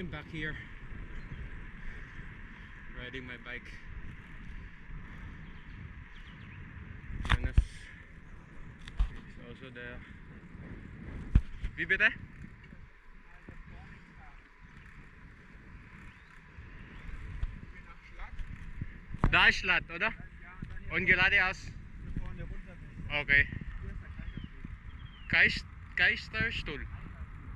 I'm back here riding my bike. Jonas is also there. Wie bitte? Da ist Schlatt, oder? Und geradeaus? Okay. Geisterstuhl.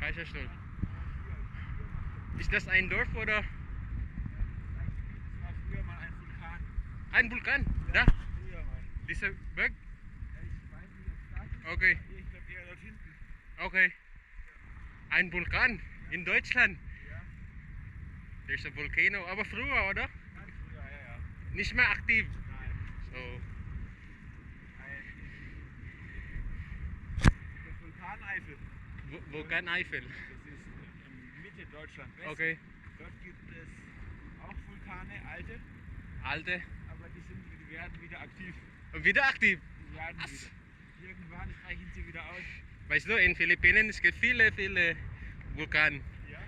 Geisterstuhl. Ist das ein Dorf oder? Das war früher mal ein Vulkan. Ein Vulkan? Da? Früher mal. Dieser Berg? Ja, ich weiß nicht, ob es da ist. Okay. Ich glaube eher dort hinten. Okay. Ein Vulkan in Deutschland? Ja. There's a volcano. Aber früher, oder? Ganz früher, ja. Nicht mehr aktiv. Nein. So. Der Vulkan Eifel. Vulkan Eifel. Das ist in Mitte Deutschland West. Okay. Dort gibt es auch Vulkane, alte, Alte. aber die werden wieder aktiv. Wieder aktiv. Die werden wieder. Irgendwann streichen sie wieder aus. Weißt du, in Philippinen es gibt viele Vulkane. Ja?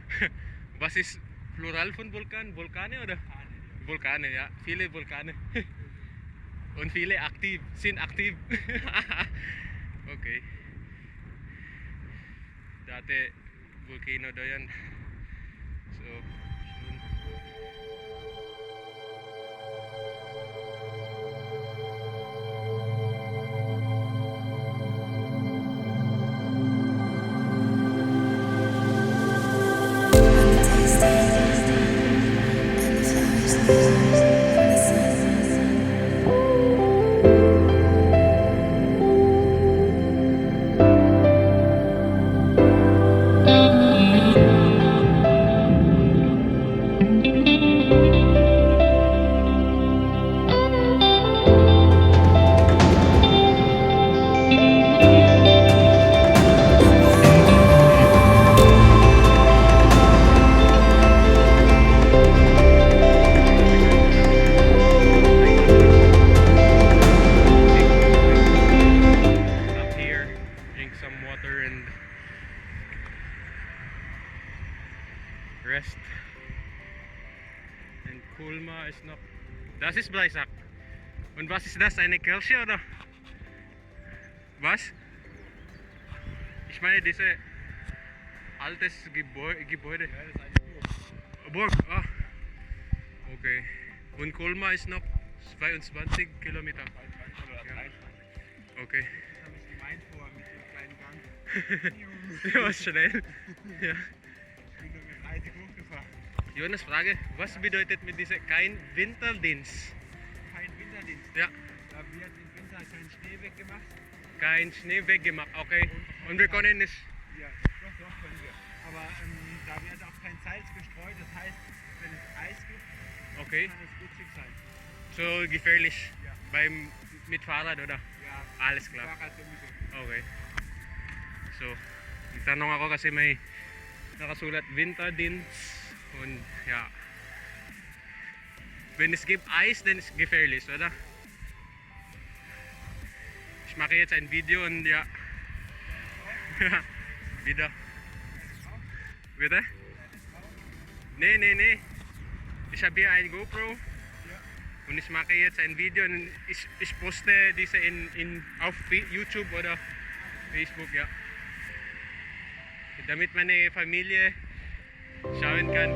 Was ist Plural von Vulkan? Vulkane oder? Vulkane, ja. Vulkane, ja. Viele Vulkane. Und viele aktiv, sind aktiv. Okay. Dati volcano daw yan. So, soon. Rest. Und Colmar ist noch. Das ist Breisach. Und was ist das? Eine Kirche oder? Was? Ich meine diese altes Gebäude. Ja, das ist eine Burg. Burg. Ah. Okay. Und Colmar ist noch 22 Kilometer. 22 oder 23. Okay. Das habe ich gemeint vor mit dem kleinen Gang. Ja, schnell. Ja. Ich bin nur mit 30 hochgefahren. Jonas, Frage, was bedeutet mit dieser kein Winterdienst? Kein Winterdienst. Ja. Da wird im Winter kein Schnee weggemacht. Kein Schnee weggemacht, okay. Und wir können nicht. Ja, doch, können wir. Aber da wird auch kein Salz gestreut. Das heißt, wenn es Eis gibt, Okay. kann es rutschig sein. So gefährlich Ja. mit Fahrrad oder? Ja, Alles klar. Fahrrad sowieso. Okay. So, nagtanong ako kasi may nakasulat Winterdienst und ja. Wenn es gibt Eis, dann ist es gefährlich, oder? Ich mache jetzt ein Video und ja. Wieder. Bitte? Nee. Ich habe hier ein Gopro und ich mache jetzt ein Video und ich poste diese auf YouTube oder Facebook, ja. Damit meine Familie schauen kann.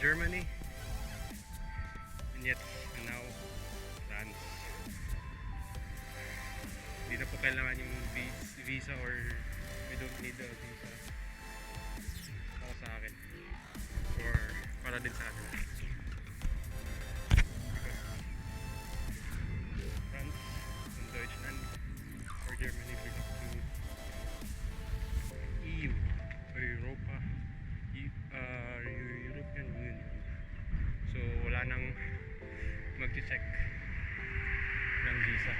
Germany, and yet now France. Hindi na po kailangan yung visa, or we don't need a visa para sa akin or para din sa kanila. France and Deutschland or Germany belong to EU or Europa, European Union. So wala nang mag-check ng visa.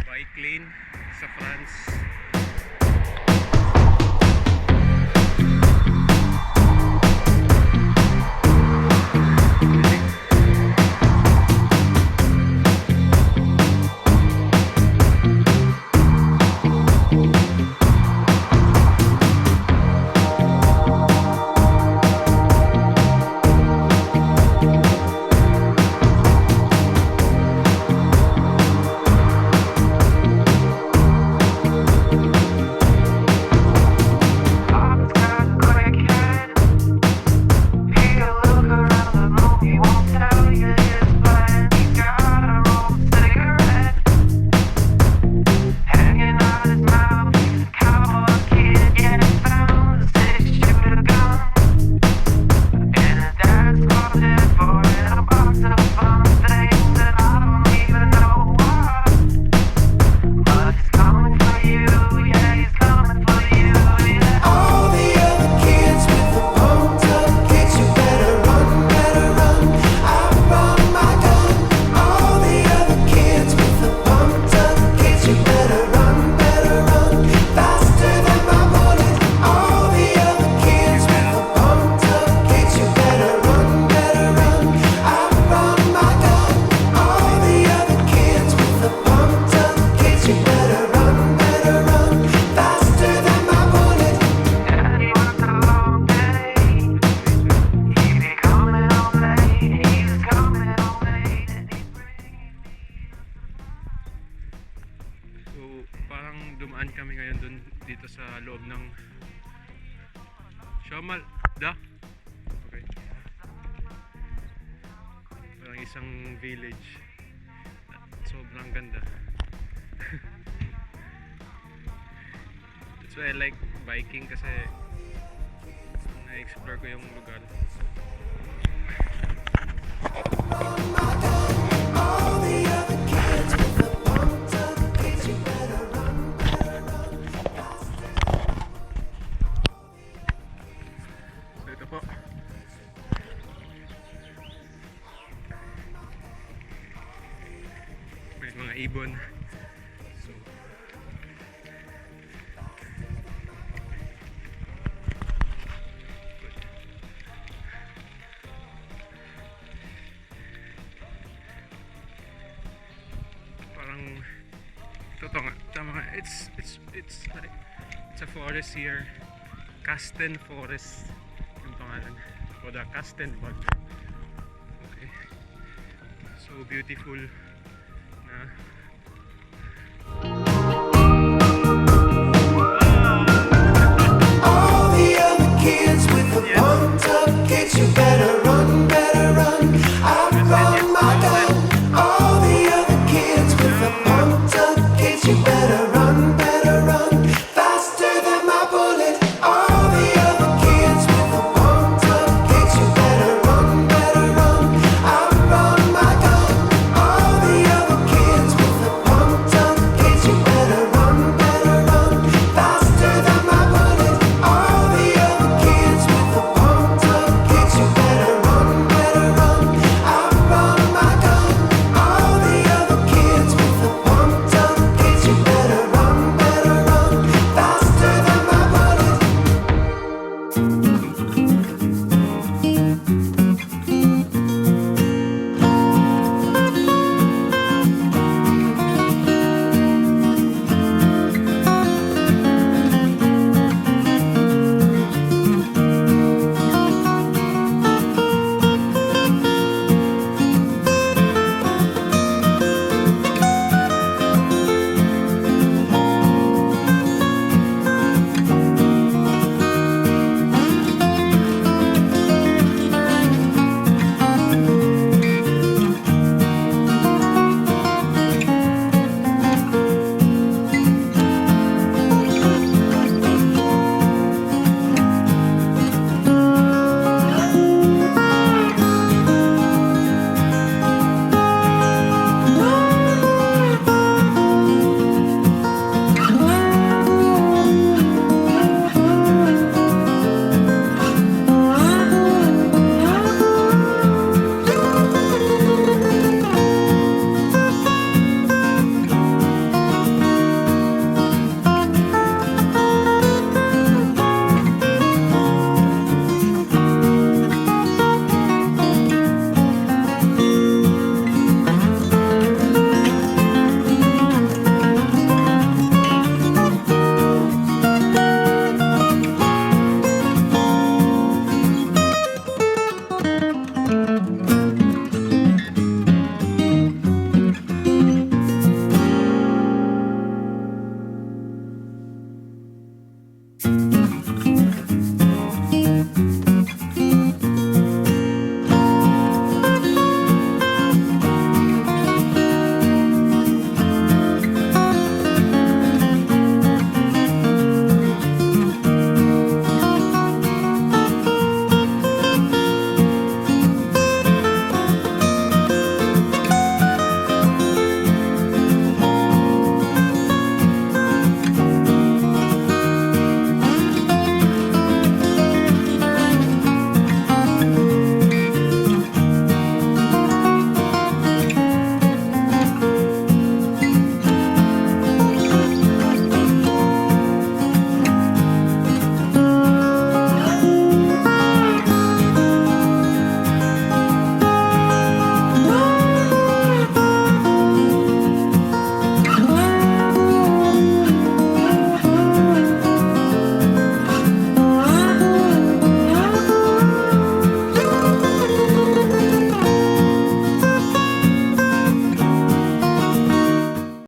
Bike lane sa France. Dumaan kami ngayon dun dito sa loob ng Shamal da. Okay. Parang isang village. Sobrang ganda. That's why I like biking, kasi na-explore ko yung lugar. Mga ibon. So parang totoo nga, tama nga, it's like it's a forest here, Kasten Forest yung pangalan, o the Kasten Bog. Okay, so beautiful. All the other kids with the pumped up kicks, you better run, I run my gun.